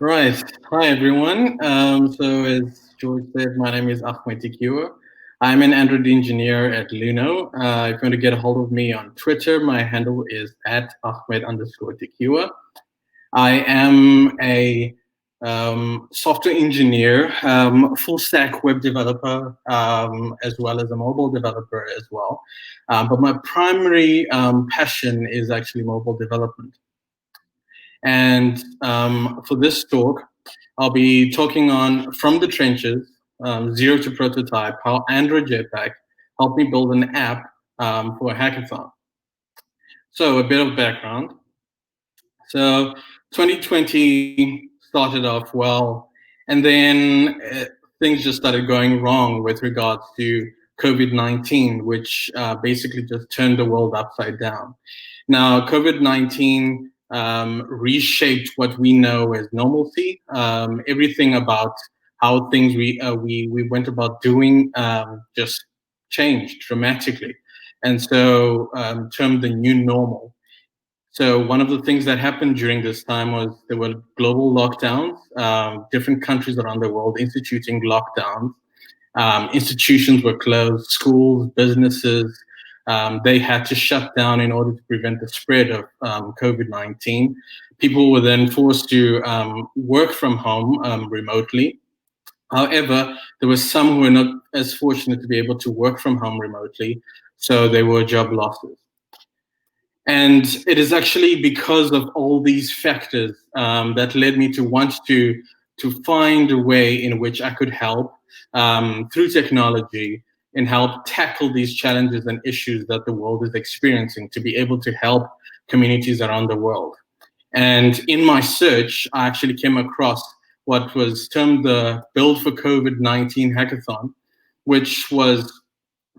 Right. Hi, everyone. So as George said, my name is Ahmed Tikiwa. I'm an Android engineer at Luno. If you want to get a hold of me on Twitter, my handle is at Ahmed_Tikiwa. I am a software engineer, full stack web developer, as well as a mobile developer as well. But my primary passion is actually mobile development. And for this talk, I'll be talking on from the trenches, zero to prototype, how Android Jetpack helped me build an app for a hackathon. So a bit of background. So 2020 started off well, and then things just started going wrong with regards to COVID-19, which basically just turned the world upside down. Now, COVID-19 reshaped what we know as normalcy. Everything about how things we went about doing just changed dramatically, and so termed the new normal. So one of the things that happened during this time was there were global lockdowns, different countries around the world instituting lockdowns. Institutions were closed, schools, businesses, they had to shut down in order to prevent the spread of COVID-19. People were then forced to work from home remotely. However, there were some who were not as fortunate to be able to work from home remotely, so there were job losses. And it is actually because of all these factors that led me to want to find a way in which I could help through technology and help tackle these challenges and issues that the world is experiencing to be able to help communities around the world. And in my search, I actually came across what was termed the Build for COVID-19 Hackathon, which was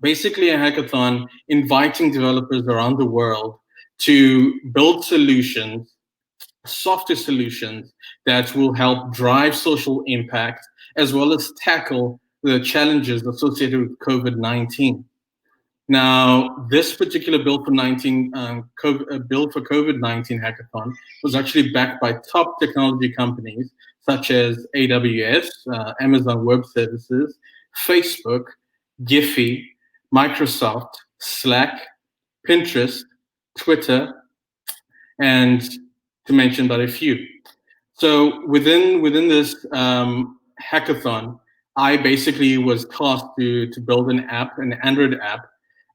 basically a hackathon inviting developers around the world to build solutions, software solutions that will help drive social impact as well as tackle the challenges associated with COVID-19. Now, this particular build for COVID-19 hackathon was actually backed by top technology companies such as AWS, Amazon Web Services, Facebook, Giphy, Microsoft, Slack, Pinterest, Twitter, and to mention but a few. So within this hackathon, I basically was tasked to build an app, an Android app,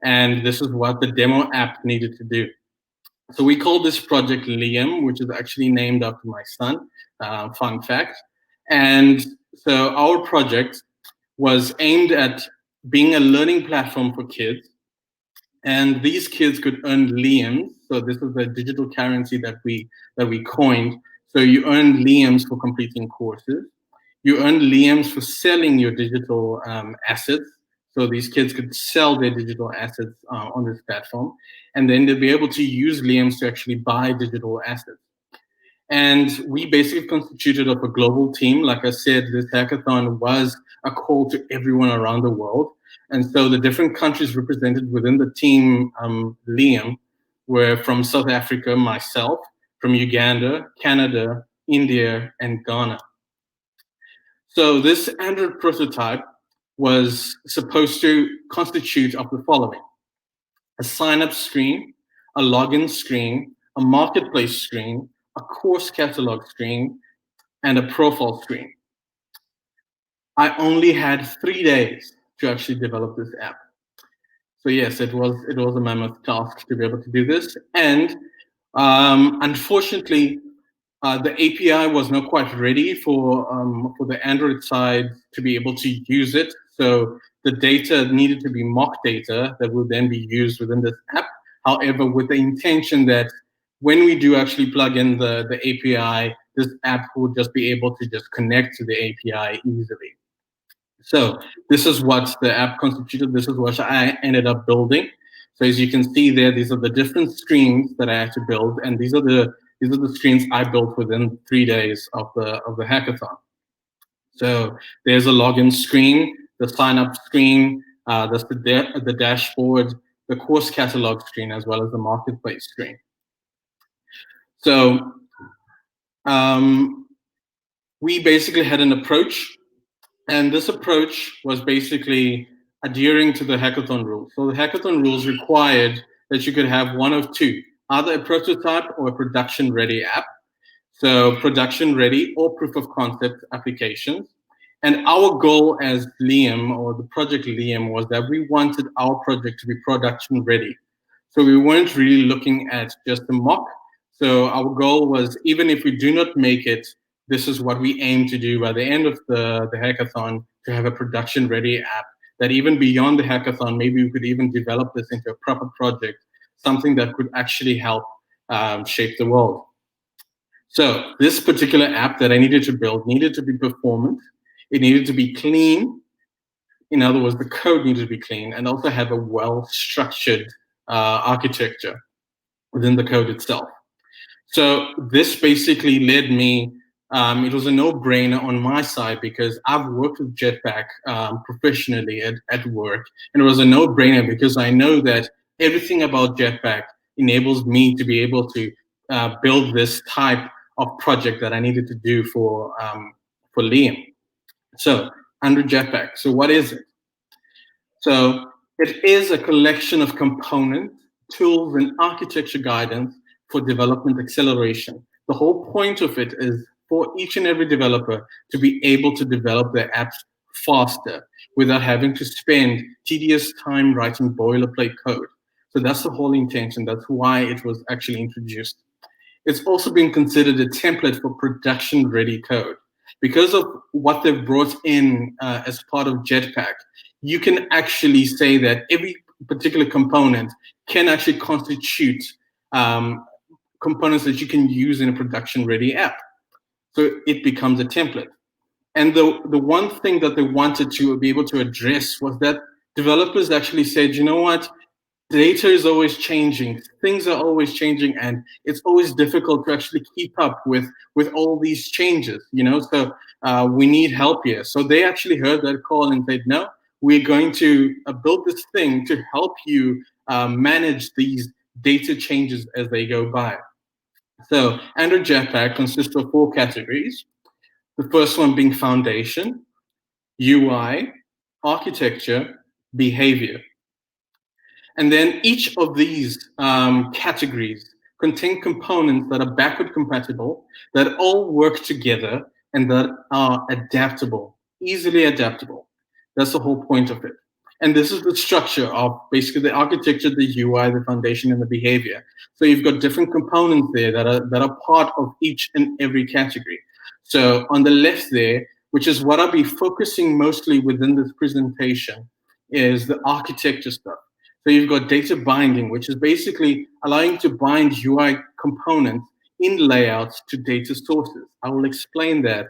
and this is what the demo app needed to do. So we called this project Liam, which is actually named after my son. Fun fact. And so our project was aimed at being a learning platform for kids, and these kids could earn liams. So this is the digital currency that we coined. So you earn liams for completing courses. You earn liams for selling your digital assets. So these kids could sell their digital assets on this platform, and then they'll be able to use liams to actually buy digital assets. And we basically constituted of a global team. Like I said, this hackathon was a call to everyone around the world. And so the different countries represented within the team, Liam, were from South Africa, myself, from Uganda, Canada, India, and Ghana. So this Android prototype was supposed to constitute of the following: a sign-up screen, a login screen, a marketplace screen, a course catalog screen, and a profile screen. I only had 3 days to actually develop this app. So yes, it was a mammoth task to be able to do this. And unfortunately, the API was not quite ready for the Android side to be able to use it. So the data needed to be mock data that will then be used within this app. However, with the intention that when we do actually plug in the API, this app will just be able to just connect to the API easily. So this is what the app constituted. This is what I ended up building. So as you can see there, these are the different screens that I had to build, and these are the screens I built within 3 days of the hackathon. So there's a login screen, the sign up screen, that's the dashboard, the course catalog screen, as well as the marketplace screen. So we basically had an approach, and this approach was basically adhering to the hackathon rules. So the hackathon rules required that you could have one of two, either a prototype or a production ready app. So production ready or proof of concept applications. And our goal as Liam, or the project Liam, was that we wanted our project to be production ready. So we weren't really looking at just a mock. So our goal was, even if we do not make it, this is what we aim to do by the end of the hackathon, to have a production ready app that even beyond the hackathon, maybe we could even develop this into a proper project, something that could actually help shape the world. So this particular app that I needed to build needed to be performant. It needed to be clean. In other words, the code needed to be clean and also have a well-structured architecture within the code itself. So this basically led me, it was a no-brainer on my side because I've worked with Jetpack professionally at work. And it was a no-brainer because I know that everything about Jetpack enables me to be able to build this type of project that I needed to do for Liam. So under Jetpack, so what is it? So it is a collection of components, tools, and architecture guidance for development acceleration. The whole point of it is for each and every developer to be able to develop their apps faster without having to spend tedious time writing boilerplate code. So that's the whole intention. That's why it was actually introduced. It's also been considered a template for production-ready code. Because of what they've brought in as part of Jetpack, you can actually say that every particular component can actually constitute components that you can use in a production-ready app. So it becomes a template. And the one thing that they wanted to be able to address was that developers actually said, you know what, data is always changing, things are always changing, and it's always difficult to actually keep up with all these changes, so we need help here. So they actually heard that call and said, no, we're going to build this thing to help you manage these data changes as they go by. So Android Jetpack consists of 4 categories. The first one being foundation, UI, architecture, behavior. And then each of these categories contain components that are backward compatible, that all work together, and that are adaptable, easily adaptable. That's the whole point of it. And this is the structure of basically the architecture, the UI, the foundation, and the behavior. So you've got different components there that are part of each and every category. So on the left there, which is what I'll be focusing mostly within this presentation, is the architecture stuff. So you've got data binding, which is basically allowing to bind UI components in layouts to data sources. I will explain that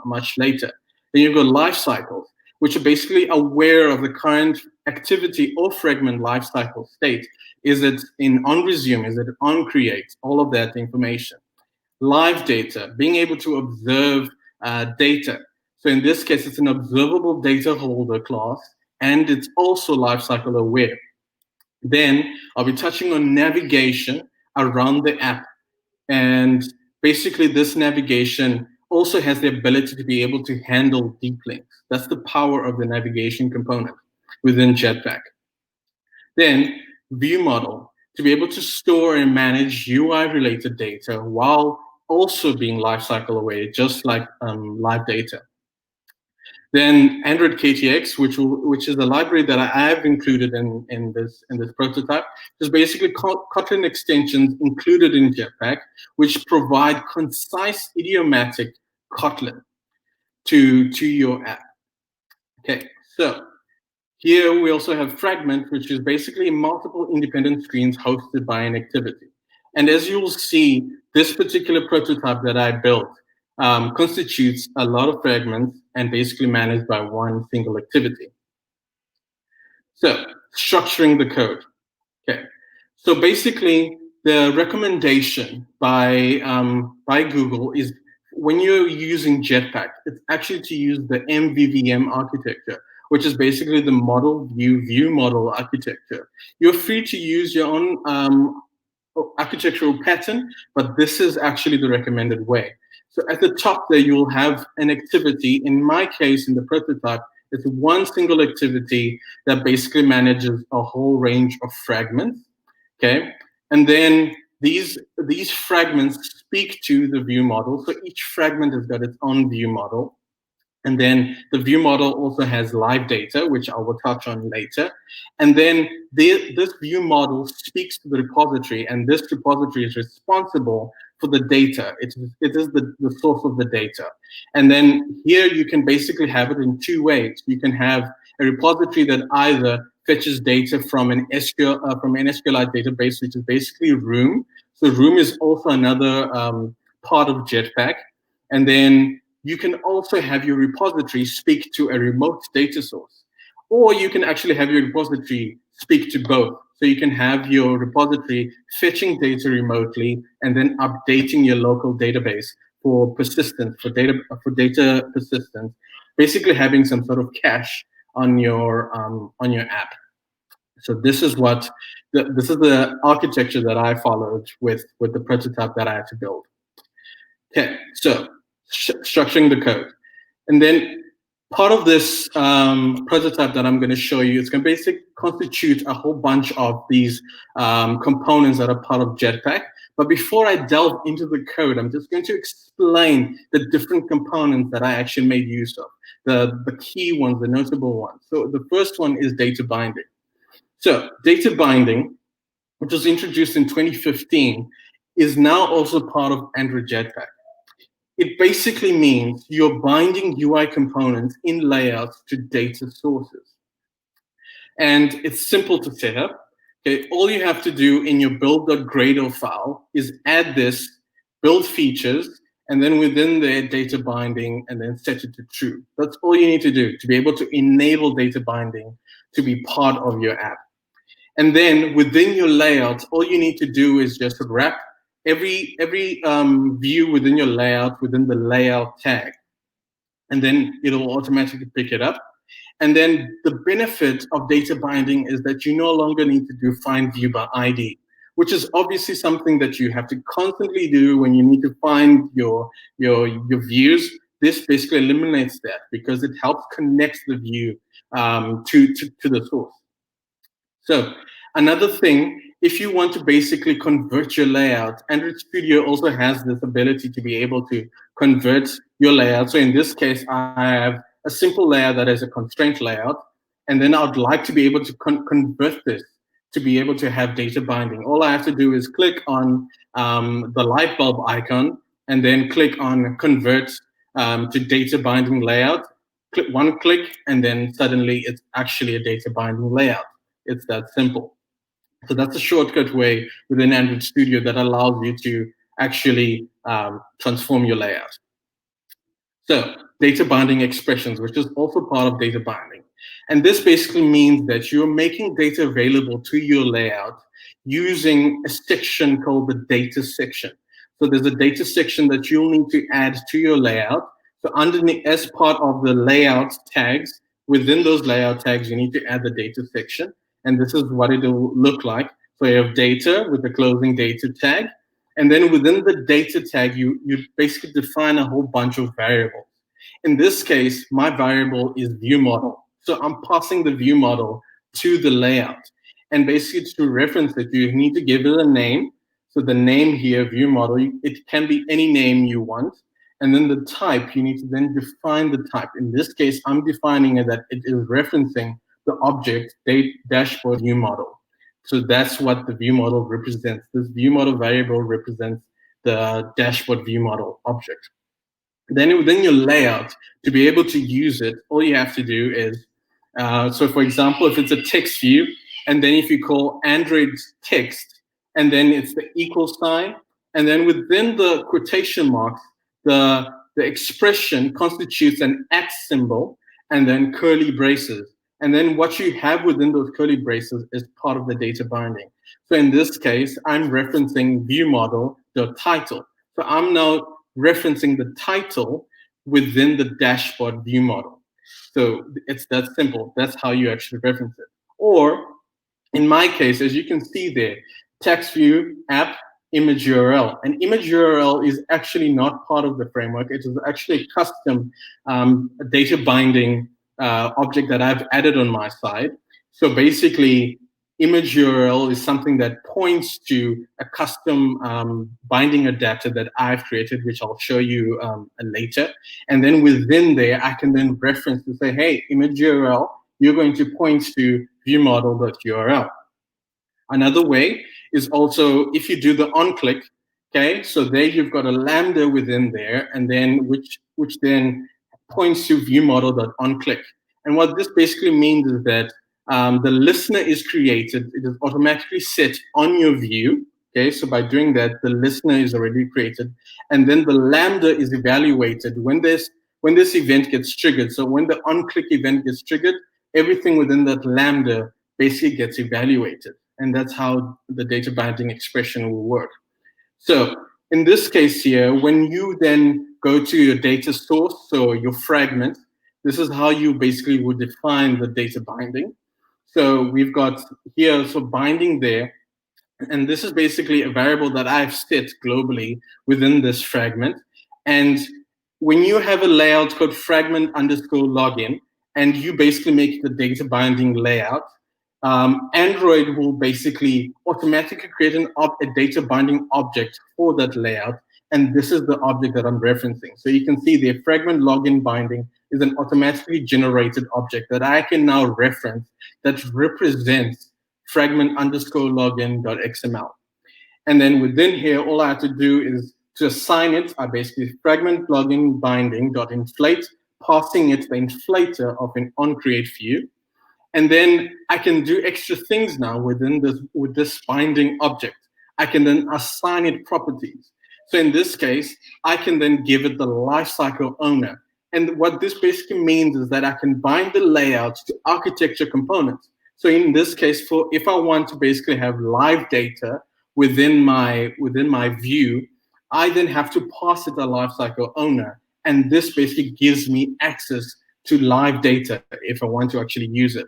much later. Then you've got lifecycles, which are basically aware of the current activity or fragment lifecycle state. Is it on resume? Is it on create? All of that information. Live data, being able to observe data. So in this case, it's an observable data holder class, and it's also lifecycle aware. Then I'll be touching on navigation around the app. And basically this navigation also has the ability to be able to handle deep links. That's the power of the navigation component within Jetpack. Then view model, to be able to store and manage UI-related data while also being lifecycle aware, just like live data. Then Android KTX, which is a library that I have included in this prototype, is basically Kotlin extensions included in Jetpack, which provide concise idiomatic Kotlin to your app. Okay, so here we also have Fragment, which is basically multiple independent screens hosted by an activity. And as you will see, this particular prototype that I built constitutes a lot of fragments and basically managed by one single activity. So structuring the code. Okay. So basically, the recommendation by Google is when you're using Jetpack, it's actually to use the MVVM architecture, which is basically the model view model architecture. You're free to use your own architectural pattern, but this is actually the recommended way. So at the top there, you'll have an activity. In my case, in the prototype, it's one single activity that basically manages a whole range of fragments. Okay, and then these fragments speak to the view model. So each fragment has got its own view model. And then the view model also has live data, which I will touch on later. And then this view model speaks to the repository, and this repository is responsible for the data. It is the source of the data. And then here you can basically have it in two ways. You can have a repository that either fetches data from an SQLite database, which is basically Room. So Room is also another part of Jetpack. And then you can also have your repository speak to a remote data source, or you can actually have your repository speak to both. So you can have your repository fetching data remotely and then updating your local database for persistence, for data persistence, basically having some sort of cache on your app. So this is the architecture that I followed with the prototype that I had to build. Okay, so structuring the code. And then part of this prototype that I'm going to show you is going to basically constitute a whole bunch of these components that are part of Jetpack. But before I delve into the code, I'm just going to explain the different components that I actually made use of, the key ones, the notable ones. So the first one is data binding. So data binding, which was introduced in 2015, is now also part of Android Jetpack. It basically means you're binding UI components in layouts to data sources. And it's simple to set up. Okay, all you have to do in your build.gradle file is add this, build features, and then within there, data binding, and then set it to true. That's all you need to do to be able to enable data binding to be part of your app. And then within your layout, all you need to do is just wrap every view within your layout within the layout tag, and then it'll automatically pick it up. And then the benefit of data binding is that you no longer need to do find view by ID, which is obviously something that you have to constantly do when you need to find your views. This basically eliminates that because it helps connect the view to the source. So another thing, if you want to basically convert your layout, Android Studio also has this ability to be able to convert your layout. So in this case, I have a simple layout that is a constraint layout, and then I'd like to be able to convert this to be able to have data binding. All I have to do is click on the light bulb icon, and then click on convert to data binding layout. Click one click, and then suddenly it's actually a data binding layout. It's that simple. So that's a shortcut way within Android Studio that allows you to actually transform your layout. So data binding expressions, which is also part of data binding. And this basically means that you're making data available to your layout using a section called the data section. So there's a data section that you'll need to add to your layout. So underneath, as part of the layout tags, within those layout tags, you need to add the data section. And this is what it will look like. So you have data with the closing data tag. And then within the data tag, you basically define a whole bunch of variables. In this case, my variable is view model. So I'm passing the view model to the layout. And basically to reference it, you need to give it a name. So the name here, view model, it can be any name you want. And then the type, you need to then define the type. In this case, I'm defining it that it is referencing the object dashboard view model. So that's what the view model represents. This view model variable represents the dashboard view model object. Then within your layout, to be able to use it, all you have to do is, so for example, if it's a text view, and then if you call Android text, and then it's the equal sign, and then within the quotation marks, the expression constitutes an @ symbol, and then curly braces. And then what you have within those curly braces is part of the data binding. So in this case, I'm referencing view model, the title. So I'm now referencing the title within the dashboard view model. So it's that simple. That's how you actually reference it. Or in my case, as you can see there, text view app, image URL. An image URL is actually not part of the framework. It is actually a custom data binding object that I've added on my side. So basically, image URL is something that points to a custom binding adapter that I've created, which I'll show you later. And then within there, I can then reference to say, hey, image URL, you're going to point to viewModel.url. Another way is also if you do the on-click, okay, so there you've got a lambda within there, and then which then points to viewModel.onClick. And what this basically means is that the listener is created, it is automatically set on your view, okay, so by doing that, the listener is already created, and then the lambda is evaluated when this event gets triggered. So when the on-click event gets triggered, everything within that lambda basically gets evaluated. And that's how the data binding expression will work. So in this case here, when you then go to your data source, so your fragment, this is how you basically would define the data binding. So we've got here, so binding there, and this is basically a variable that I've set globally within this fragment. And when you have a layout called fragment underscore login, and you basically make the data binding layout, Android will basically automatically create a data binding object for that layout. And this is the object that I'm referencing. So you can see the fragment login binding is an automatically generated object that I can now reference that represents fragment underscore login.xml. And then within here, all I have to do is to assign it, I basically fragment login binding.inflate, passing it the inflator of an onCreate view. And then I can do extra things now within this with this binding object. I can then assign it properties. So in this case, I can then give it the lifecycle owner. And what this basically means is that I can bind the layout to architecture components. So in this case, if I want to basically have live data within my view, I then have to pass it a lifecycle owner. And this basically gives me access to live data if I want to actually use it.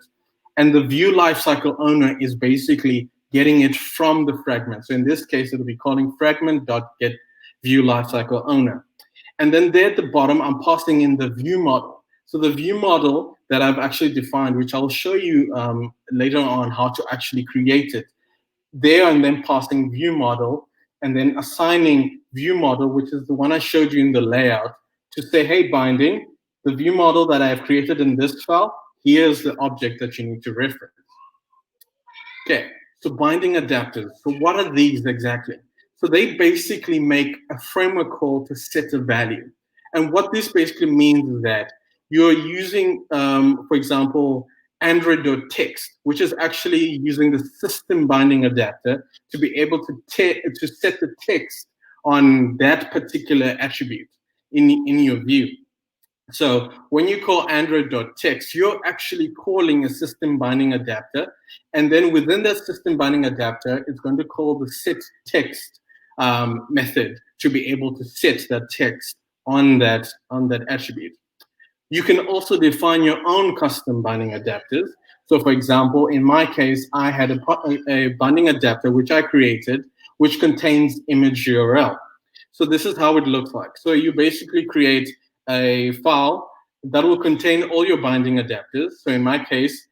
And the view lifecycle owner is basically getting it from the fragment. So in this case, it'll be calling fragment.get view lifecycle owner. And then there at the bottom, I'm passing in the view model. So the view model that I've actually defined, which I'll show you later on how to actually create it. There and then passing view model and then assigning view model, which is the one I showed you in the layout, to say, hey, binding, the view model that I have created in this file, here's the object that you need to reference. Okay, so binding adapters. So what are these exactly? So they basically make a framework call to set a value. And what this basically means is that you're using, for example, Android.text, which is actually using the system binding adapter to be able to set the text on that particular attribute in your view. So when you call Android.text, you're actually calling a system binding adapter. And then within that system binding adapter, it's going to call the set text method to be able to set that text on that attribute. You can also define your own custom binding adapters. So for example, in my case, I had a binding adapter which I created, which contains image URL. So this is how it looks like. So you basically create a file that will contain all your binding adapters. So in my case,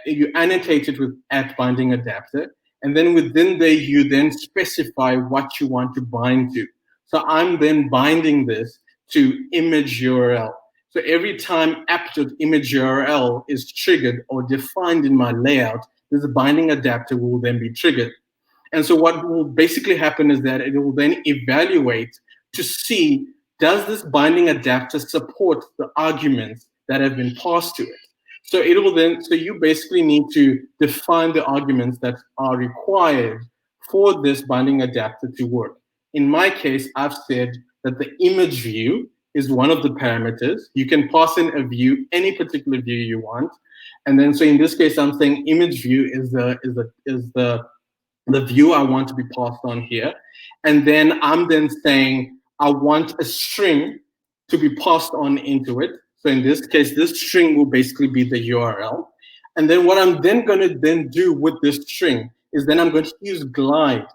you annotate it with @binding adapter, and then within there, you then specify what you want to bind to. So I'm then binding this to image URL. So every time app.image URL is triggered or defined in my layout, this binding adapter will then be triggered. And so what will basically happen is that it will then evaluate to see, does this binding adapter support the arguments that have been passed to it? So it will then, so you basically need to define the arguments that are required for this binding adapter to work. In my case, I've said that the image view is one of the parameters. You can pass in a view, any particular view you want. And then, so in this case, I'm saying image view is the view I want to be passed on here. And then I'm then saying, I want a string to be passed on into it. So in this case, this string will basically be the URL. And then what I'm then going to then do with this string is then I'm going to use glide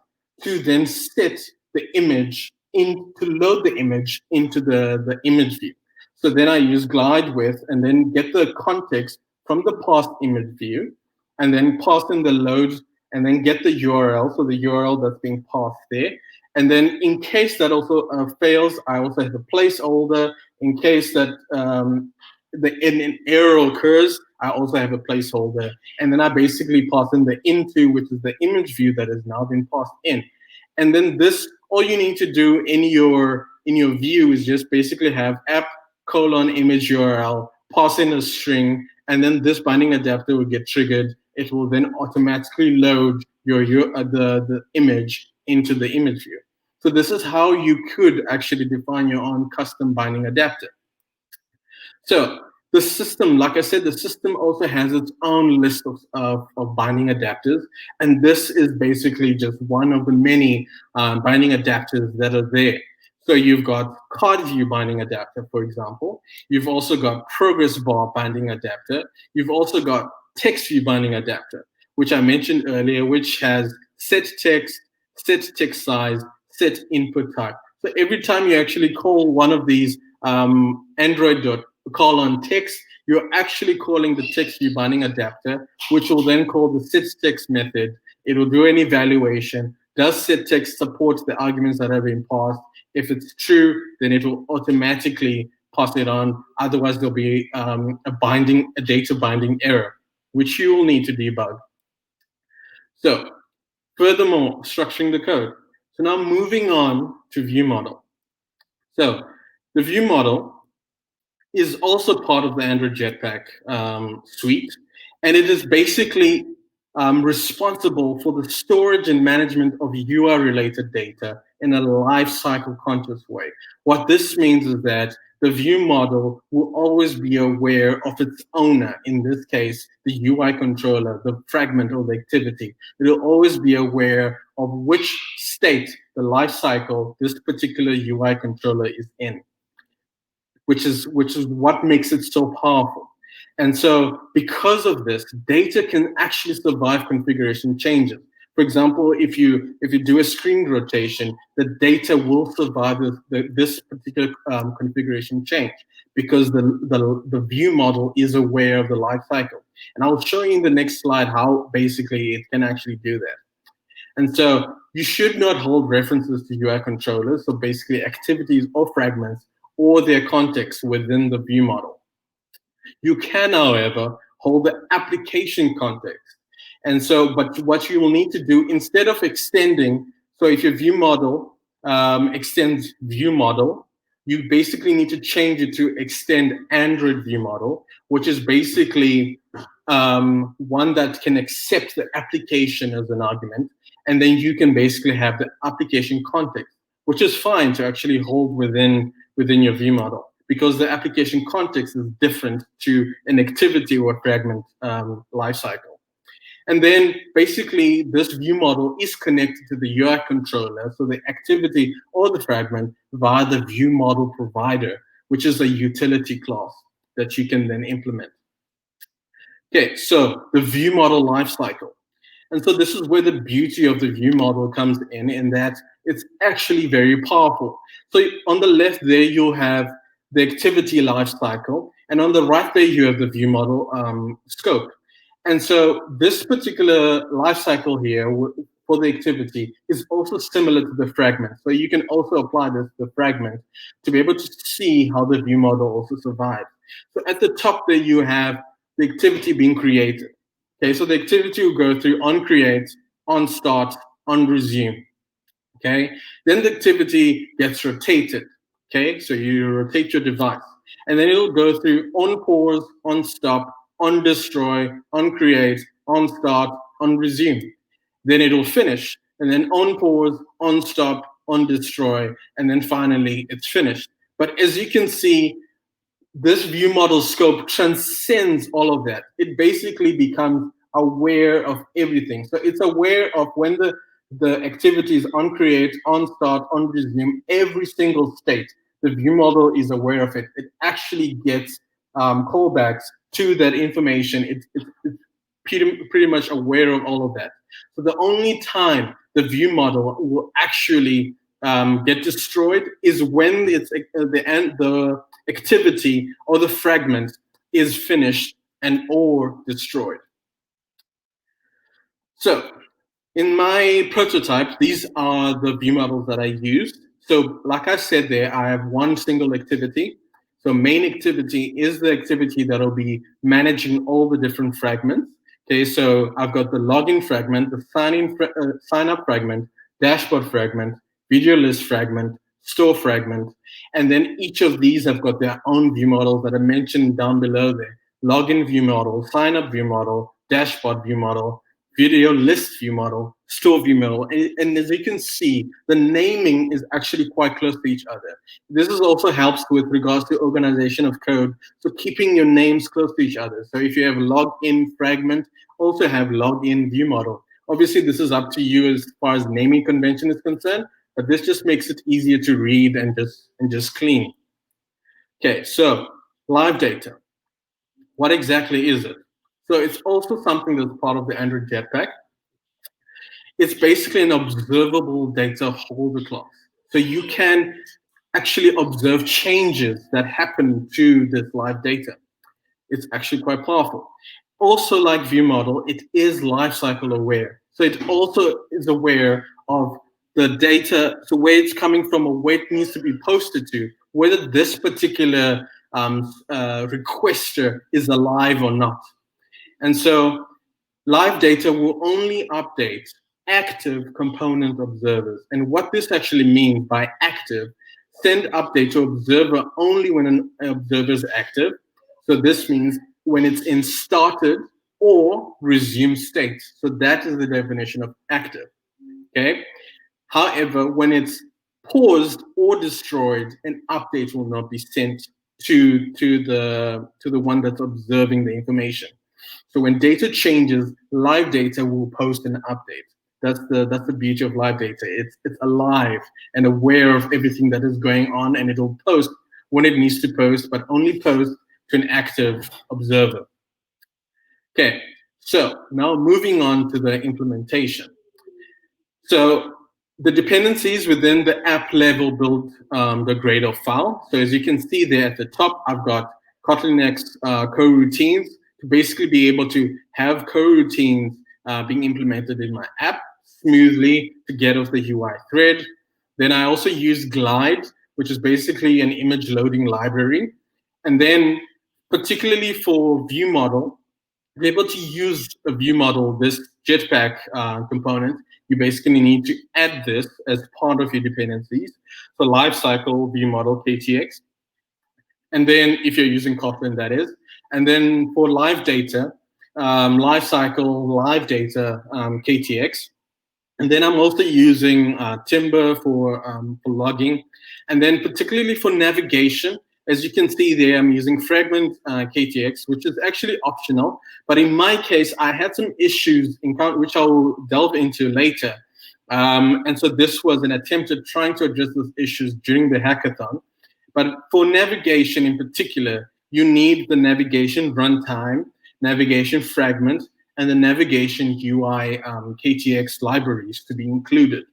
to then set the image to load the image into the image view. So then I use glide with and then get the context from the past image view and then pass in the load and then get the URL, so the URL that's being passed there. And then in case that also fails, I also have a placeholder. In case that an error occurs, I also have a placeholder. And then I basically pass in the into, which is the image view that has now been passed in. And then this, all you need to do in your view is just basically have app :image URL, pass in a string, and then this binding adapter will get triggered. It will then automatically load the image into the image view. So this is how you could actually define your own custom binding adapter. So the system, like I said, the system also has its own list of binding adapters. And this is basically just one of the many binding adapters that are there. So you've got card view binding adapter, for example. You've also got progress bar binding adapter. You've also got text view binding adapter, which I mentioned earlier, which has set text size, set input type. So every time you actually call one of these Android text, you're actually calling the text view binding adapter, which will then call the set text method. It will do an evaluation. Does set text support the arguments that have been passed? If it's true, then it will automatically pass it on. Otherwise, there'll be a data binding error, which you will need to debug. So, furthermore, structuring the code. So now moving on to view model. So the view model is also part of the Android Jetpack suite, and it is basically responsible for the storage and management of UI-related data in a lifecycle conscious way. What this means is that the view model will always be aware of its owner, in this case, the UI controller, the fragment or the activity. It will always be aware of which state the lifecycle this particular UI controller is in, which is what makes it so powerful. And so because of this, data can actually survive configuration changes. For example, if you do a screen rotation, the data will survive this particular configuration change because the view model is aware of the life cycle. And I'll show you in the next slide how basically it can actually do that. And so you should not hold references to UI controllers, so basically activities or fragments or their context within the view model. You can, however, hold the application context. And so, but what you will need to do, instead of extending, so if your view model extends view model, you basically need to change it to extend Android view model, which is basically one that can accept the application as an argument. And then you can basically have the application context, which is fine to actually hold within your view model, because the application context is different to an activity or fragment lifecycle. And then basically this view model is connected to the UI controller, so the activity or the fragment via the view model provider, which is a utility class that you can then implement. Okay, so the view model lifecycle. And so this is where the beauty of the view model comes in that it's actually very powerful. So on the left there, you'll have the activity lifecycle, and on the right there, you have the view model scope. And so this particular lifecycle here for the activity is also similar to the fragment. So you can also apply this to the fragment to be able to see how the view model also survives. So at the top there, you have the activity being created. Okay, so the activity will go through on create, on start, on resume. Okay, then the activity gets rotated. Okay, so you rotate your device, and then it'll go through on pause, on stop, on destroy, on create, on start, on resume. Then it'll finish, and then on pause, on stop, on destroy, and then finally it's finished. But as you can see, this view model scope transcends all of that. It basically becomes aware of everything. So it's aware of when the activity is on create, on start, on resume, every single state. The view model is aware of it. It actually gets callbacks to that information. It's pretty much aware of all of that. So the only time the view model will actually get destroyed is when it's the activity or the fragment is finished and or destroyed. So in my prototype, these are the view models that I used. So like I said there, I have one single activity. So main activity is the activity that will be managing all the different fragments. Okay, so I've got the login fragment, the sign up fragment, dashboard fragment, video list fragment, store fragment, and then each of these have got their own view models that are mentioned down below there. Login view model, sign up view model, dashboard view model, video list view model, store view model. And as you can see, the naming is actually quite close to each other. This is also helps with regards to organization of code. So keeping your names close to each other. So if you have login fragment, also have login view model. Obviously, this is up to you as far as naming convention is concerned, but this just makes it easier to read and just clean. Okay, so live data. What exactly is it? So it's also something that's part of the Android Jetpack. It's basically an observable data holder class. So you can actually observe changes that happen to this live data. It's actually quite powerful. Also, like view model, it is lifecycle aware. So it also is aware of the data, so where it's coming from or where it needs to be posted to, whether this particular requester is alive or not. And so live data will only update active component observers. And what this actually means by active, send update to observer only when an observer is active. So this means when it's in started or resume state. So that is the definition of active. Okay. However, when it's paused or destroyed, an update will not be sent to the one that's observing the information. So when data changes, live data will post an update. That's the beauty of live data. It's alive and aware of everything that is going on, and it'll post when it needs to post, but only post to an active observer. Okay, so now moving on to the implementation. So the dependencies within the app level build.gradle file. So as you can see there at the top, I've got Kotlin X coroutines to basically be able to have coroutines being implemented in my app smoothly to get off the UI thread. Then I also use Glide, which is basically an image loading library. And then particularly for view model, to be able to use a view model, this Jetpack component, you basically need to add this as part of your dependencies. So Lifecycle view model KTX. And then if you're using Kotlin, that is. And then for live data, Lifecycle live data KTX. And then I'm also using Timber for logging. And then particularly for navigation, as you can see there, I'm using Fragment KTX, which is actually optional. But in my case, I had some issues, which I'll delve into later. And so this was an attempt at trying to address those issues during the hackathon. But for navigation in particular, you need the navigation runtime, navigation fragment, and the navigation UI KTX libraries to be included.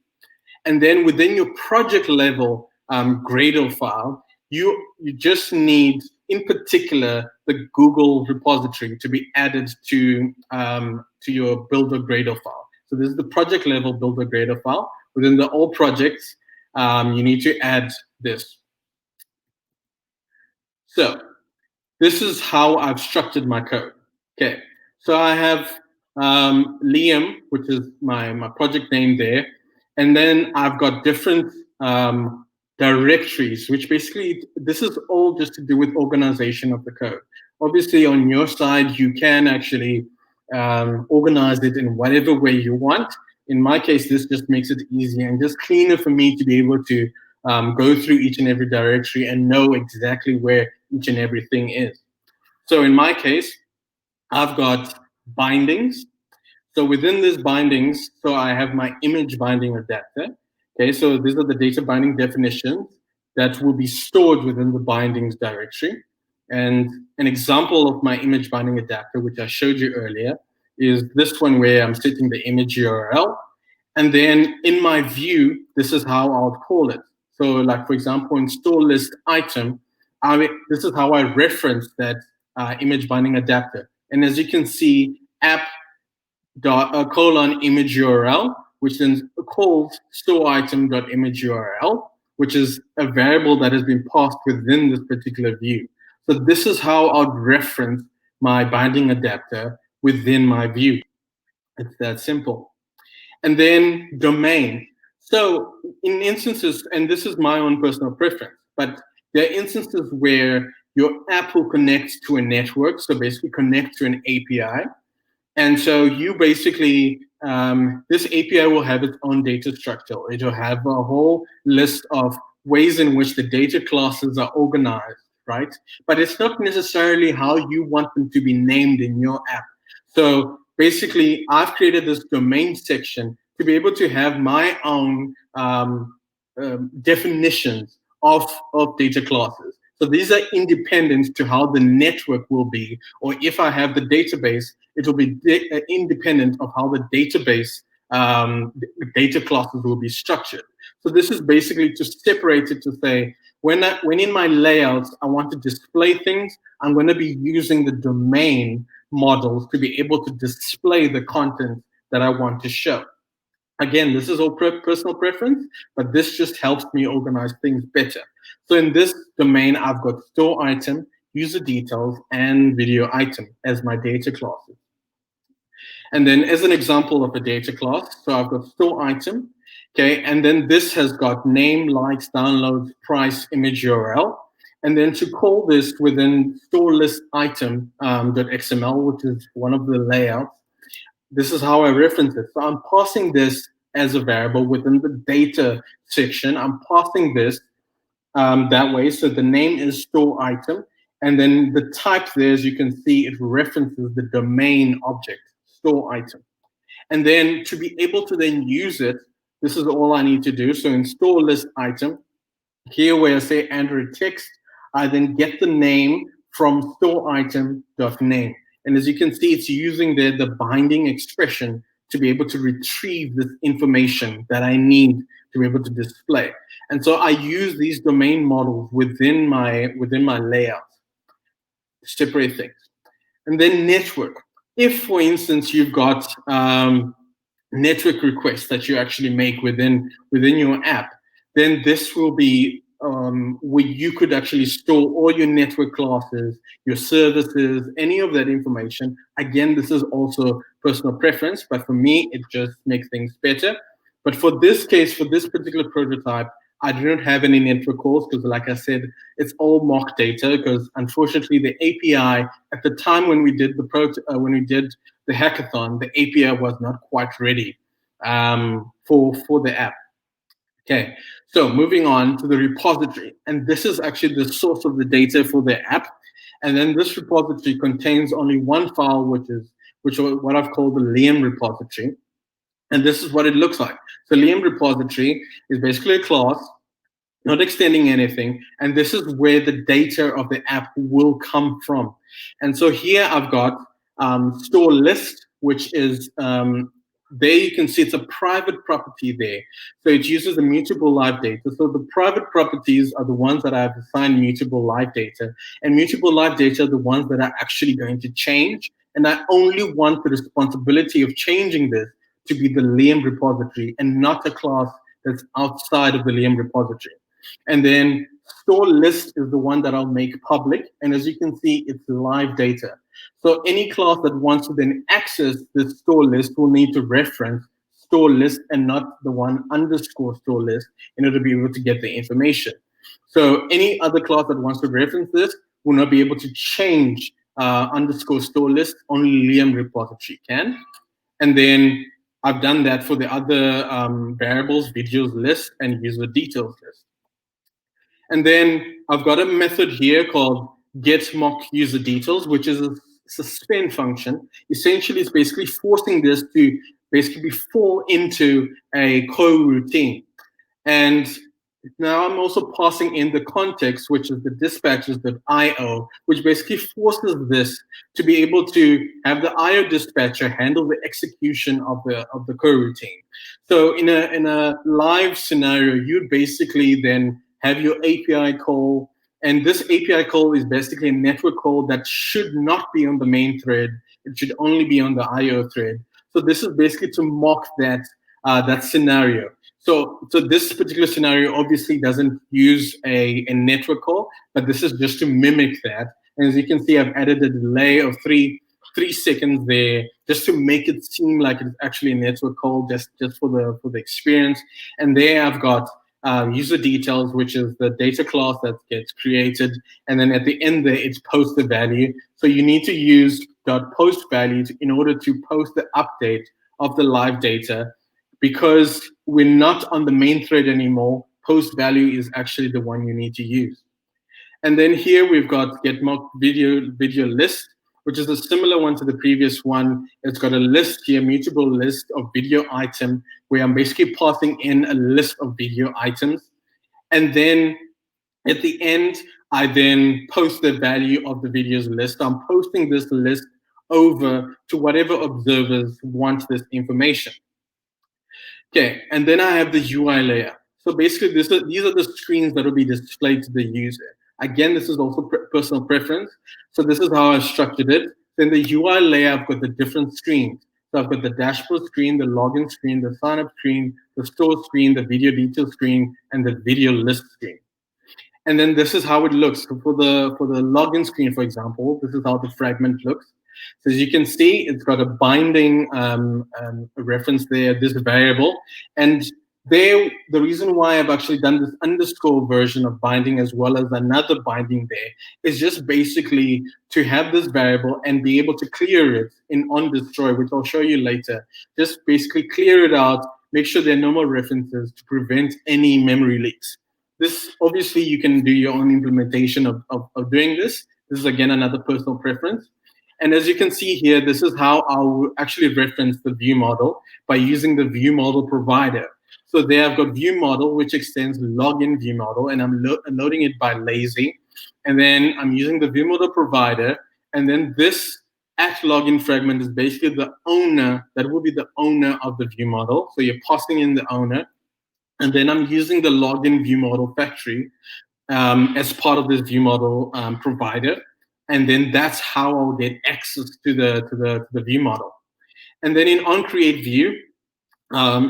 And then within your project level Gradle file, you just need, in particular, the Google repository to be added to your build.gradle file. So this is the project level build.gradle file. Within the all projects, you need to add this. So this is how I've structured my code. Okay, so I have Liam, which is my project name there. And then I've got different directories, which basically, this is all just to do with organization of the code. Obviously, on your side, you can actually organize it in whatever way you want. In my case, this just makes it easy and just cleaner for me to be able to go through each and every directory and know exactly where each and everything is. So in my case, I've got bindings. So within these bindings, so I have my image binding adapter. Okay, so these are the data binding definitions that will be stored within the bindings directory. And an example of my image binding adapter, which I showed you earlier, is this one where I'm setting the image URL. And then in my view, this is how I would call it. So like, for example, in store list item, this is how I reference that image binding adapter. And as you can see, app colon image URL, which then calls store item dot image URL, which is a variable that has been passed within this particular view. So this is how I'd reference my binding adapter within my view. It's that simple. And then domain. So in instances, and this is my own personal preference, but there are instances where your app will connect to a network, so basically connect to an API. And so you basically, this API will have its own data structure. It will have a whole list of ways in which the data classes are organized, right? But it's not necessarily how you want them to be named in your app. So basically, I've created this domain section to be able to have my own definitions of data classes. So these are independent to how the network will be, or if I have the database, it will be independent of how the database data classes will be structured. So this is basically to separate it to say, when in my layouts, I want to display things, I'm going to be using the domain models to be able to display the content that I want to show. Again, this is all personal preference, but this just helps me organize things better. So in this domain, I've got store item, user details, and video item as my data classes. And then as an example of a data class, so I've got store item, okay, and then this has got name, likes, downloads, price, image URL. And then to call this within store list item .xml, which is one of the layouts, this is how I reference it. So I'm passing this as a variable within the data section. I'm passing this that way. So the name is store item. And then the type there, as you can see, it references the domain object, store item. And then to be able to then use it, this is all I need to do. So in store list item, here where I say Android text, I then get the name from store item.name. And as you can see, it's using the binding expression to be able to retrieve this information that I need to be able to display. And so I use these domain models within my layout to separate things. And then network. If, for instance, you've got network requests that you actually make within your app, then this will be where you could actually store all your network classes, your services, any of that information. Again, this is also personal preference, but for me, it just makes things better. But for this case, for this particular prototype, I do not have any network calls because, like I said, it's all mock data. Because unfortunately, the API at the time when we did the hackathon, the API was not quite ready for the app. Okay, so moving on to the repository, and this is actually the source of the data for the app. And then this repository contains only one file, which is what I've called the Liam repository. And this is what it looks like. So Liam repository is basically a class, not extending anything. And this is where the data of the app will come from. And so here I've got store list, which is there you can see it's a private property there. So it uses immutable live data. So the private properties are the ones that I've assigned mutable live data. And mutable live data are the ones that are actually going to change. And I only want the responsibility of changing this to be the Liam repository and not a class that's outside of the Liam repository. And then store list is the one that I'll make public. And as you can see, it's live data. So any class that wants to then access this store list will need to reference store list and not the one underscore store list in order to be able to get the information. So any other class that wants to reference this will not be able to change underscore store list, only Liam repository can. And then I've done that for the other variables, videos list, and user details list. And then I've got a method here called get mock user details, which is a suspend function. Essentially, it's basically forcing this to basically fall into a coroutine. And Now I'm also passing in the context, which is the dispatchers.io, which basically forces this to be able to have the IO dispatcher handle the execution of the coroutine. So in a live scenario, you'd basically then have your API call, and this API call is basically a network call that should not be on the main thread. It should only be on the IO thread. So this is basically to mock that scenario. So this particular scenario obviously doesn't use a network call, but this is just to mimic that. And as you can see, I've added a delay of three seconds there just to make it seem like it's actually a network call, just for the experience. And there I've got user details, which is the data class that gets created, and then at the end there it's post the value. So you need to use .post value in order to post the update of the live data. Because we're not on the main thread anymore, post value is actually the one you need to use. And then here we've got get mock video list, which is a similar one to the previous one. It's got a list here, mutable list of video item, where I'm basically passing in a list of video items. And then at the end, I then post the value of the videos list. I'm posting this list over to whatever observers want this information. Okay, and then I have the UI layer. So basically, these are the screens that will be displayed to the user. Again, this is also personal preference. So this is how I've structured it. Then the UI layer, I've got the different screens. So I've got the dashboard screen, the login screen, the sign-up screen, the store screen, the video detail screen, and the video list screen. And then this is how it looks. So for the login screen, for example, this is how the fragment looks. So as you can see, it's got a binding reference there, this variable. And there, the reason why I've actually done this underscore version of binding as well as another binding there is just basically to have this variable and be able to clear it in on destroy, which I'll show you later. Just basically clear it out, make sure there are no more references to prevent any memory leaks. This, obviously, you can do your own implementation of doing this. This is, again, another personal preference. And as you can see here, this is how I'll actually reference the view model by using the view model provider. So there I've got view model, which extends login view model, and I'm loading it by lazy. And then I'm using the view model provider. And then this at login fragment is basically the owner, that will be the owner of the view model. So you're passing in the owner. And then I'm using the login view model factory as part of this view model provider. And then that's how I'll get access to the view model. And then in onCreateView,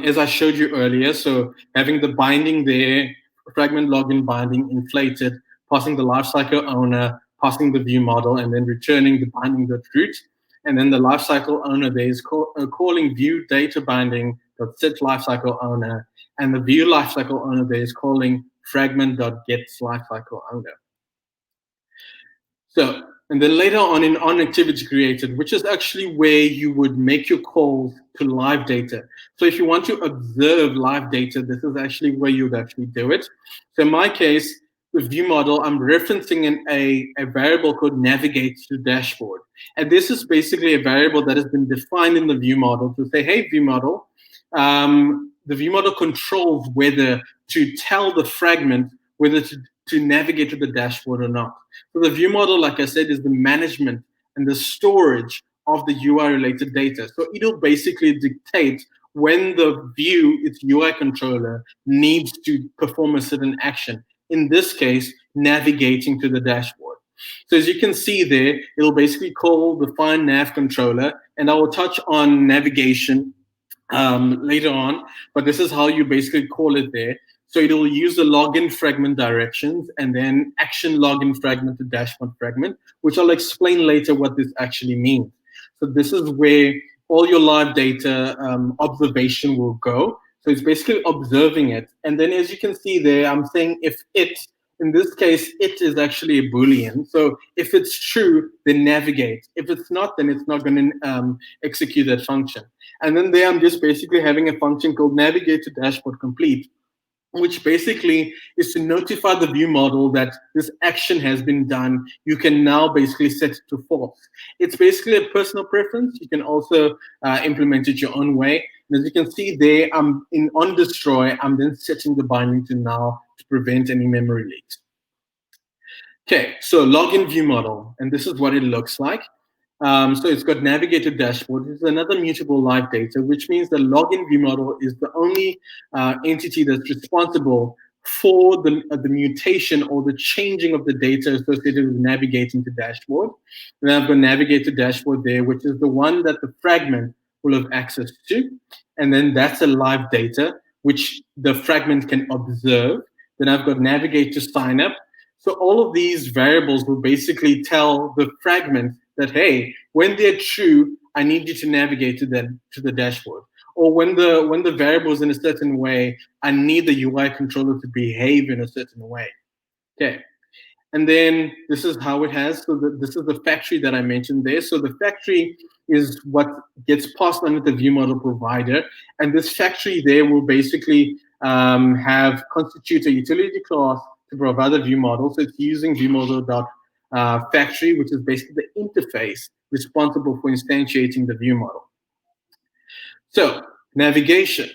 as I showed you earlier, so having the binding there, fragment login binding inflated, passing the lifecycle owner, passing the view model, and then returning the binding.root. And then the lifecycle owner there is calling view data binding.set lifecycle owner. And the view lifecycle owner there is calling fragment.get lifecycle owner. So, and then later on in onActivity created, which is actually where you would make your calls to live data. So if you want to observe live data, this is actually where you would actually do it. So in my case, with view model, I'm referencing a variable called navigate to dashboard. And this is basically a variable that has been defined in the view model to say, hey, view model, the view model controls whether to tell the fragment whether to navigate to the dashboard or not. So the view model, like I said, is the management and the storage of the UI-related data. So it'll basically dictate when the view, its UI controller, needs to perform a certain action. In this case, navigating to the dashboard. So as you can see there, it'll basically call the find NavController, and I will touch on navigation later on, but this is how you basically call it there. So it will use the login fragment directions and then action login fragment to dashboard fragment, which I'll explain later what this actually means. So this is where all your live data observation will go. So it's basically observing it. And then as you can see there, I'm saying if it, in this case, it is actually a Boolean. So if it's true, then navigate. If it's not, then it's not going to execute that function. And then there I'm just basically having a function called navigate to dashboard complete, which basically is to notify the view model that this action has been done. You can now basically set it to false. It's basically a personal preference. You can also implement it your own way. And as you can see there, I'm in on destroy. I'm then setting the binding to null to prevent any memory leaks. Okay, so login view model, and this is what it looks like. So it's got navigator dashboard. It's another mutable live data, which means the login view model is the only entity that's responsible for the mutation or the changing of the data associated with navigating to dashboard. And I've got navigator dashboard there, which is the one that the fragment will have access to. And then that's a live data, which the fragment can observe. Then I've got navigate to sign up. So all of these variables will basically tell the fragment that, hey, when they're true, I need you to navigate to the dashboard. Or when the variable is in a certain way, I need the UI controller to behave in a certain way. Okay. And then this is how it has. So this is the factory that I mentioned there. So the factory is what gets passed on with the view model provider. And this factory there will basically constitute a utility class to provide a view model. So it's using viewModel.factory, which is basically the interface responsible for instantiating the view model. So navigation,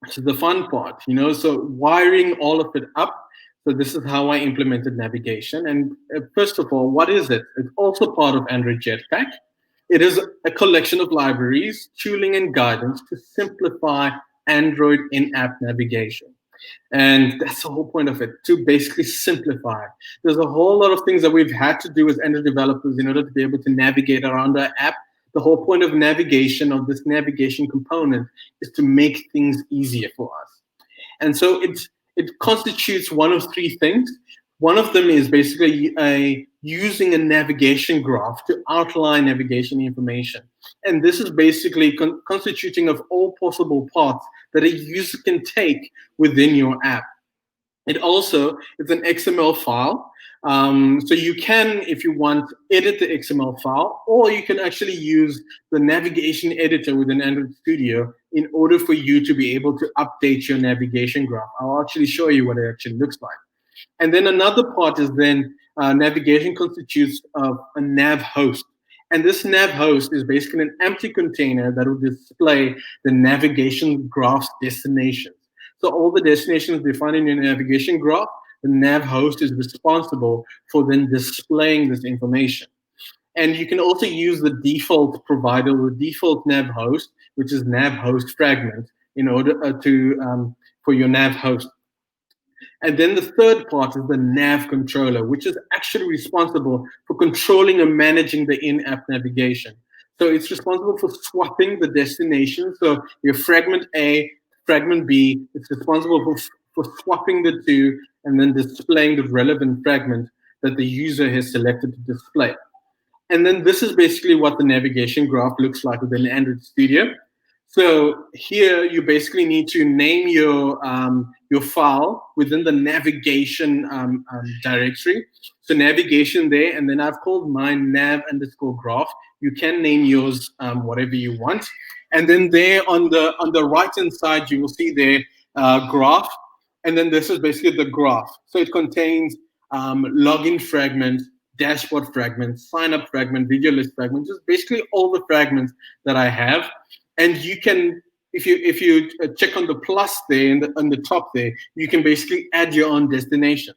which is the fun part, so wiring all of it up. So this is how I implemented navigation. And first of all, what is it? It's also part of Android Jetpack. It is a collection of libraries, tooling, and guidance to simplify Android in-app navigation. And that's the whole point of it, to basically simplify. There's a whole lot of things that we've had to do as Android developers in order to be able to navigate around our app. The whole point of navigation, of this navigation component, is to make things easier for us. And so it constitutes one of three things. One of them is basically using a navigation graph to outline navigation information. And this is basically constituting of all possible paths that a user can take within your app. It also is an XML file. So you can, if you want, edit the XML file, or you can actually use the navigation editor within Android Studio in order for you to be able to update your navigation graph. I'll actually show you what it actually looks like. And then another part is then navigation constitutes of a NavHost. And this NavHost is basically an empty container that will display the navigation graph's destinations. So all the destinations defined in your navigation graph, the NavHost is responsible for then displaying this information. And you can also use the default provider, the default NavHost, which is NavHost fragment, in order for your NavHost. And then the third part is the NavController, which is actually responsible for controlling and managing the in-app navigation. So it's responsible for swapping the destination. So your fragment A, fragment B, it's responsible for swapping the two and then displaying the relevant fragment that the user has selected to display. And then this is basically what the navigation graph looks like within Android Studio. So here you basically need to name your file within the navigation directory. So navigation there, and then I've called mine nav_graph. You can name yours whatever you want. And then there on the right-hand side, you will see there graph. And then this is basically the graph. So it contains login fragment, dashboard fragment, sign up fragment, video list fragment, just basically all the fragments that I have. And you can, if you check on the plus there on the top there, you can basically add your own destinations.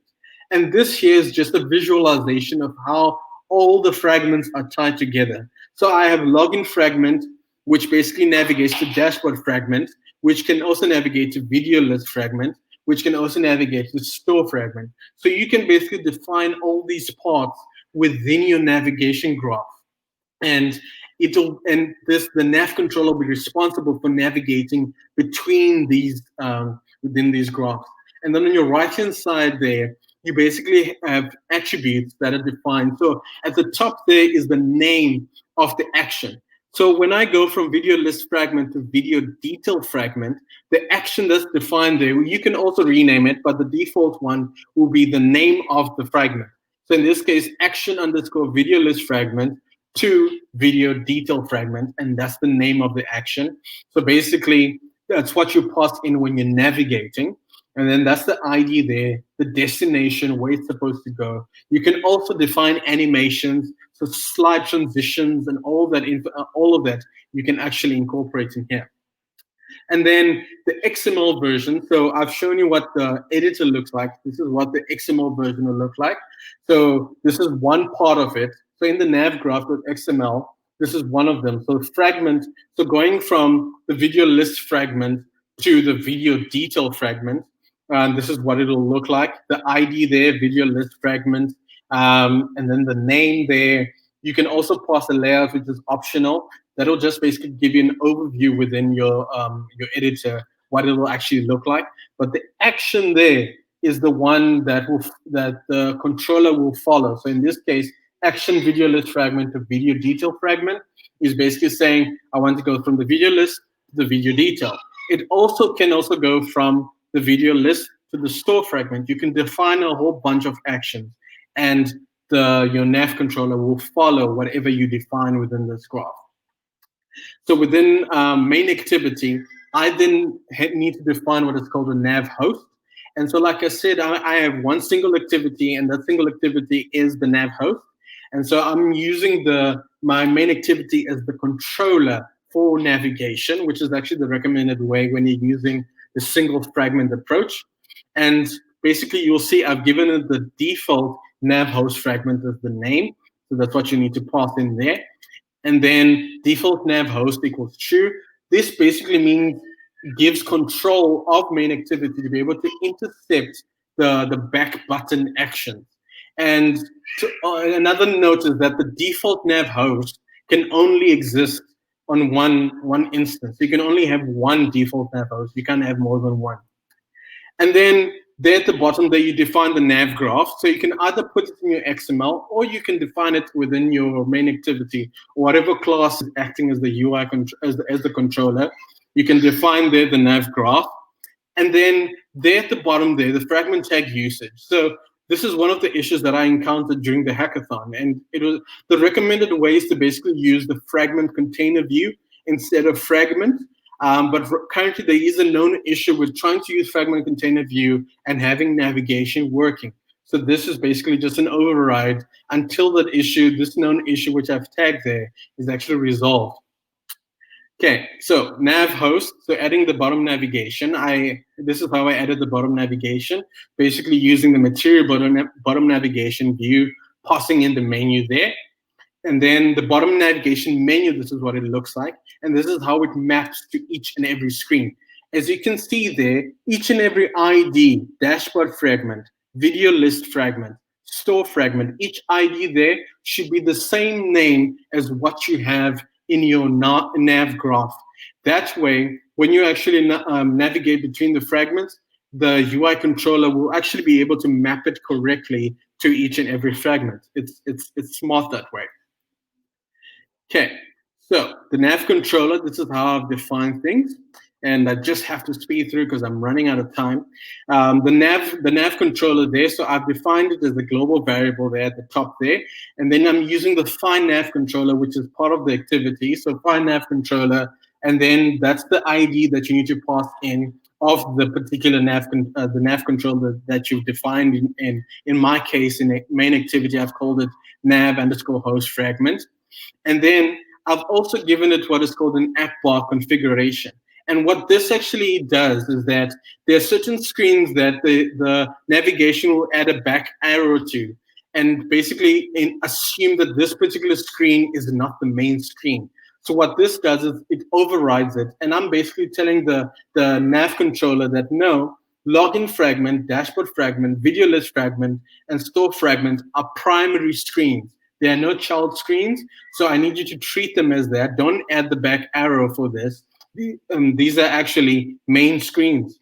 And this here is just a visualization of how all the fragments are tied together. So I have login fragment, which basically navigates to dashboard fragment, which can also navigate to video list fragment, which can also navigate to store fragment. So you can basically define all these parts within your navigation graph. And the NavController will be responsible for navigating between these within these graphs. And then on your right-hand side there, you basically have attributes that are defined. So at the top there is the name of the action. So when I go from video list fragment to video detail fragment, the action that's defined there, you can also rename it, but the default one will be the name of the fragment. So in this case, action_video list fragment to video detail fragment, and that's the name of the action. So basically, that's what you pass in when you're navigating. And then that's the ID there, the destination, where it's supposed to go. You can also define animations, so slide transitions and all of that you can actually incorporate in here. And then the XML version. So I've shown you what the editor looks like. This is what the XML version will look like. So this is one part of it. So in the navgraph.xml, this is one of them. So fragment, so going from the video list fragment to the video detail fragment, this is what it'll look like. The ID there, video list fragment, and then the name there. You can also pass a layout, which is optional. That'll just basically give you an overview within your editor, what it will actually look like. But the action there is the one that the controller will follow. So in this case, action video list fragment to video detail fragment is basically saying, I want to go from the video list to the video detail. It also can also go from the video list to the store fragment. You can define a whole bunch of actions, and your NavController will follow whatever you define within this graph. So within main activity, I then need to define what is called a NavHost. And so like I said, I have one single activity, and that single activity is the NavHost. And so I'm using my main activity as the controller for navigation, which is actually the recommended way when you're using the single fragment approach. And basically, you'll see I've given it the default NavHost fragment as the name. So that's what you need to pass in there. And then default NavHost equals true. This basically means gives control of main activity to be able to intercept the back button actions. And another note is that the default NavHost can only exist on one instance. You can only have one default NavHost. You can't have more than one. And then there at the bottom there, you define the navGraph. So you can either put it in your XML, or you can define it within your main activity, or whatever class is acting as the UI as the controller. You can define there the navGraph. And then there at the bottom there, the fragment tag usage. So this is one of the issues that I encountered during the hackathon. And it was the recommended way is to basically use the fragment container view instead of fragment. But currently there is a known issue with trying to use fragment container view and having navigation working. So this is basically just an override until that issue, this known issue which I've tagged there, is actually resolved. Okay, so NavHost, so adding the bottom navigation. This is how I added the bottom navigation, basically using the material bottom navigation view, passing in the menu there. And then the bottom navigation menu, this is what it looks like. And this is how it maps to each and every screen. As you can see there, each and every ID, dashboard fragment, video list fragment, store fragment, each ID there should be the same name as what you have in your navGraph. That way, when you actually navigate between the fragments, the UI controller will actually be able to map it correctly to each and every fragment. It's smart that way. Okay, so the NavController, this is how I've defined things. And I just have to speed through because I'm running out of time. The NavController there, so I've defined it as the global variable there at the top there. And then I'm using the find NavController, which is part of the activity. So find NavController, and then that's the ID that you need to pass in of the particular the NavController that you've defined in my case, in a main activity, I've called it nav_host fragment. And then I've also given it what is called an app bar configuration. And what this actually does is that there are certain screens that the navigation will add a back arrow to, and basically assume that this particular screen is not the main screen. So what this does is it overrides it. And I'm basically telling the NavController that no, login fragment, dashboard fragment, video list fragment, and store fragment are primary screens. There are no child screens. So I need you to treat them as that. Don't add the back arrow for this. These are actually main screens.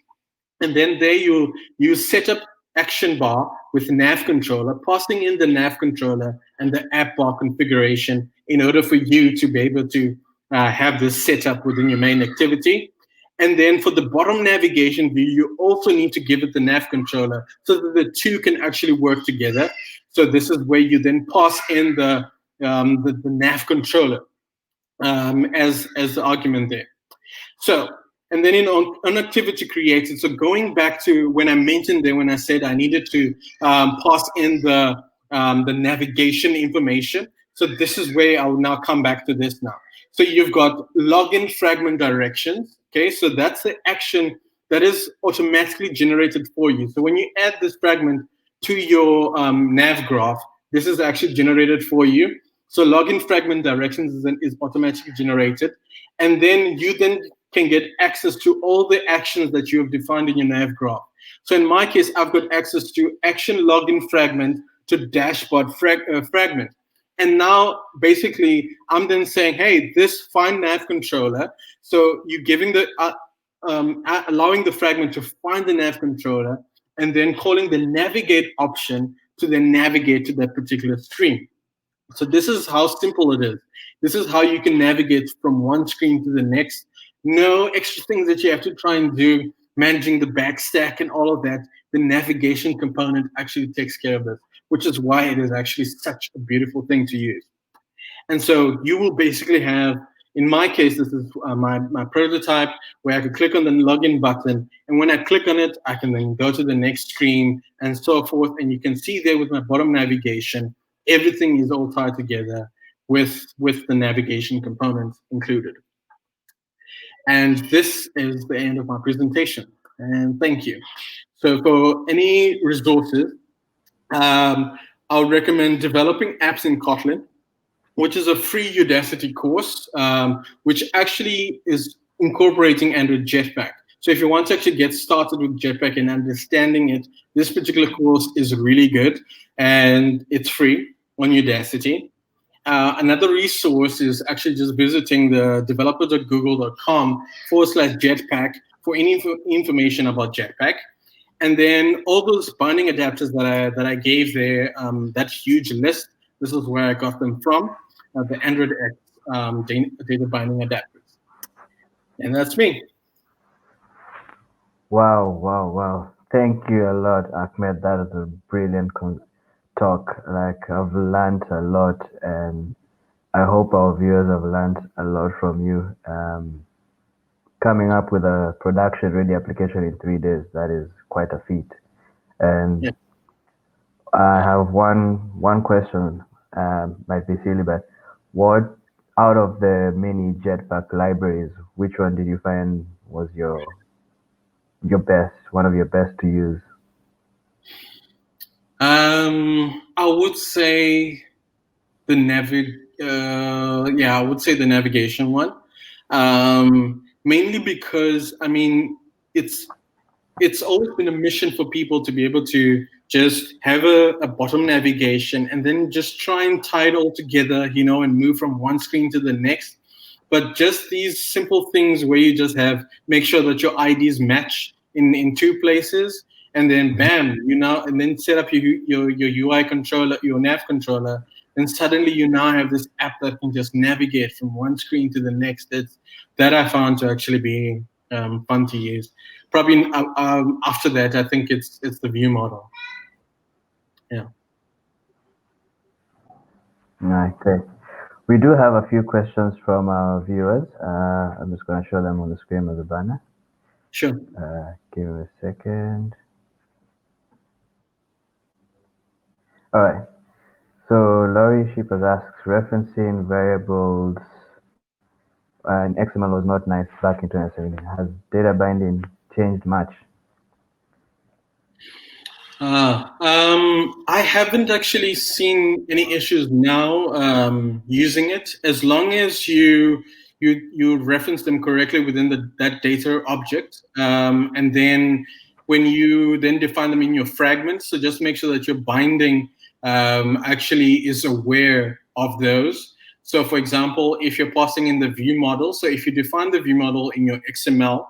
And then there you set up action bar with NavController, passing in the NavController and the app bar configuration in order for you to be able to have this set up within your main activity. And then for the bottom navigation view, you also need to give it the NavController so that the two can actually work together. So this is where you then pass in the NavController as the argument there. So, and then on activity created, so going back to when I mentioned there, when I said I needed to pass in the navigation information. So this is where I'll now come back to this now. So you've got login fragment directions, Okay, so that's the action that is automatically generated for you. So when you add this fragment to your nav graph, this is actually generated for you. So login fragment directions is automatically generated. And then you then can get access to all the actions that you have defined in your nav graph. So in my case, I've got access to action login fragment to dashboard fragment. And now basically I'm then saying, hey, this find nav controller. So you're giving the allowing the fragment to find the nav controller and then calling the navigate option to then navigate to that particular stream. So this is how simple it is. This is how you can navigate from one screen to the next. No extra things that you have to try and do, managing the backstack and all of that. The navigation component actually takes care of this, which is why it is actually such a beautiful thing to use. And so you will basically have, in my case, this is my prototype where I could click on the login button. And when I click on it, I can then go to the next screen and so forth. And you can see there with my bottom navigation, everything is all tied together with the navigation components included. And this is the end of my presentation. And thank you. So for any resources, I would recommend developing apps in Kotlin, which is a free Udacity course, which actually is incorporating Android Jetpack. So if you want to actually get started with Jetpack and understanding it, this particular course is really good, and it's free on Udacity. Another resource is actually just visiting the developer.google.com/jetpack for any information about Jetpack. And then all those binding adapters that I gave there, that huge list, this is where I got them from, the Android X data binding adapters. And that's me. Wow, wow, wow. Thank you a lot, Ahmed. That is a brilliant talk. Like, I've learned a lot, and I hope our viewers have learned a lot from you. Coming up with a production ready application in 3 days, that is quite a feat. And Yeah. I have one question, might be silly, but what out of the many Jetpack libraries, which one did you find was your best, one of your best to use? I would say the I would say the navigation one. Mainly because I mean it's always been a mission for people to be able to just have a bottom navigation and then just try and tie it all together, and move from one screen to the next. But just these simple things where you just make sure that your IDs match in two places, and then bam, and then set up your UI controller, your nav controller, and suddenly you now have this app that can just navigate from one screen to the next. That I found to actually be fun to use. Probably after that, I think it's the view model. Yeah. Okay. We do have a few questions from our viewers. I'm just going to show them on the screen as a banner. Sure. Give me a second. All right. So Laurie Sheepers asks, referencing variables in XML was not nice back in 2017. Has data binding changed much? I haven't actually seen any issues now using it, as long as you reference them correctly within that data object, and then when you then define them in your fragments. So just make sure that your binding actually is aware of those. So, for example, if you're passing in the view model, so if you define the view model in your XML,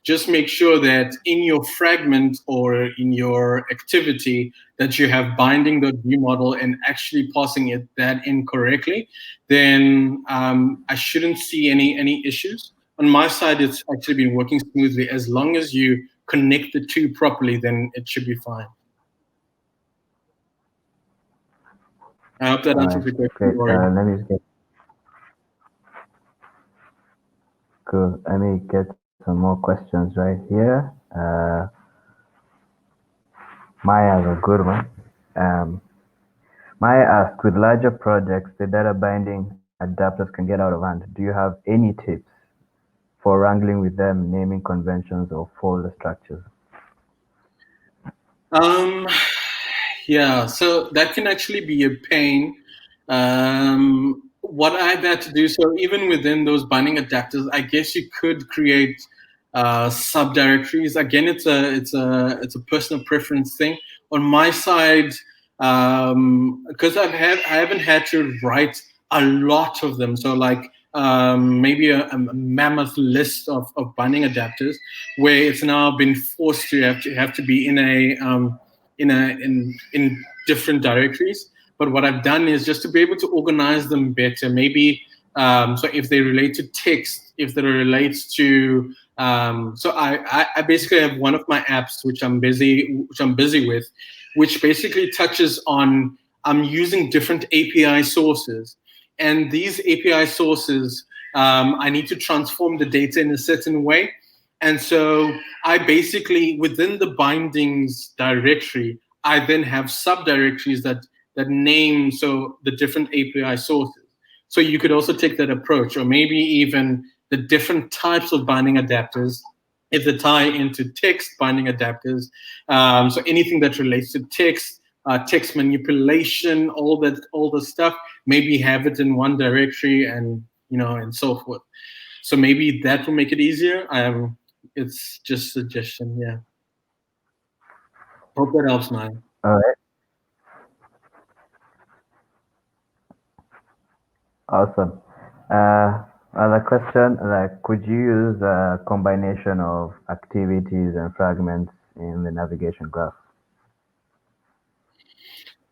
just make sure that in your fragment or in your activity that you have binding.view model and actually passing that in correctly, then I shouldn't see any issues. On my side, it's actually been working smoothly. As long as you connect the two properly, then it should be fine. I hope that All answers right, your question, great. Lauren. Let me just get cool. Let me get some more questions right here. Maya's a good one. Um, Maya asked, with larger projects, the data binding adapters can get out of hand. Do you have any tips? for wrangling with them, naming conventions or folder structures? Um, yeah, so that can actually be a pain. What I've had to do, so even within those binding adapters, I guess you could create subdirectories. Again, it's a personal preference thing. On my side, because I haven't had to write a lot of them. So like maybe a mammoth list of binding adapters where it's now been forced to have to be in different directories. But what I've done is just to be able to organize them better. Maybe so if they relate to text, if they relate to so I basically have one of my apps which I'm busy with, which basically touches on I'm using different API sources, and these API sources I need to transform the data in a certain way. And so I basically, within the bindings directory, I then have subdirectories that name so the different API sources. So you could also take that approach, or maybe even the different types of binding adapters. If they tie into text binding adapters, so anything that relates to text, text manipulation, all the stuff, maybe have it in one directory, and so forth. So maybe that will make it easier. It's just suggestion. Yeah. Hope that helps, man. All right, awesome. Other question, like, could you use a combination of activities and fragments in the navigation graph?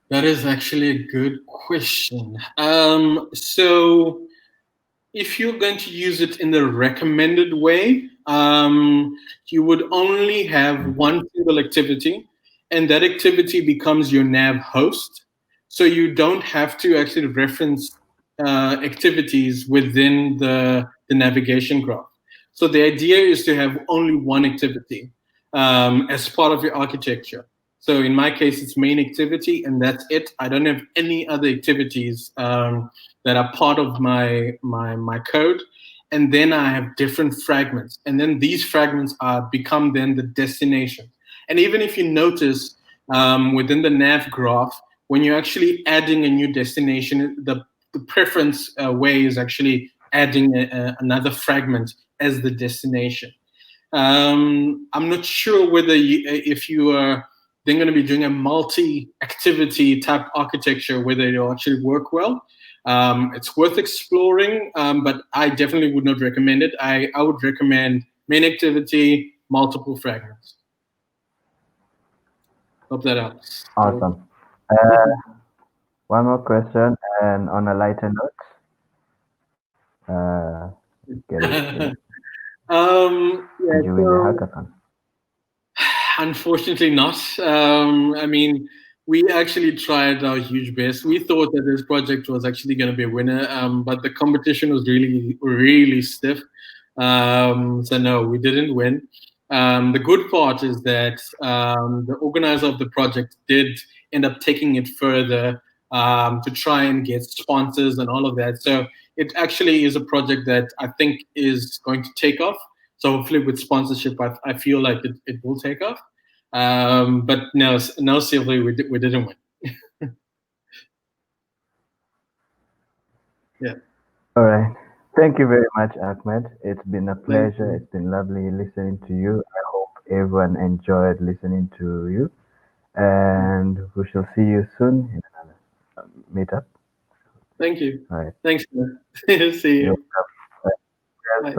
That is actually a good question. So if you're going to use it in the recommended way, you would only have one single activity, and that activity becomes your nav host. So you don't have to actually reference activities within the navigation graph. So the idea is to have only one activity as part of your architecture. So in my case, it's main activity, and that's it. I don't have any other activities that are part of my code. And then I have different fragments, and then these fragments are become then the destination. And even if you notice within the nav graph, when you're actually adding a new destination, the preference way is actually adding another fragment as the destination. I'm not sure whether if you are then going to be doing a multi-activity type architecture, whether it'll actually work well. It's worth exploring, but I definitely would not recommend it. I would recommend main activity, multiple fragments. Hope that helps. Awesome. One more question, and on a lighter note, get it? Yeah, Did you win the so hackathon? unfortunately not. I mean, we actually tried our huge best. We thought that this project was actually going to be a winner, but the competition was really, really stiff. So no, we didn't win. The good part is that the organizer of the project did end up taking it further to try and get sponsors and all of that. So it actually is a project that I think is going to take off. So hopefully with sponsorship, I feel like it will take off. But no, no, Sylvie, we didn't win. Yeah, All right. Thank you very much, Ahmed. It's been a thank pleasure. you. It's been lovely listening to you. I hope everyone enjoyed listening to you. And we shall see you soon in another meetup. Thank you. All right. Thanks, man. See You're you.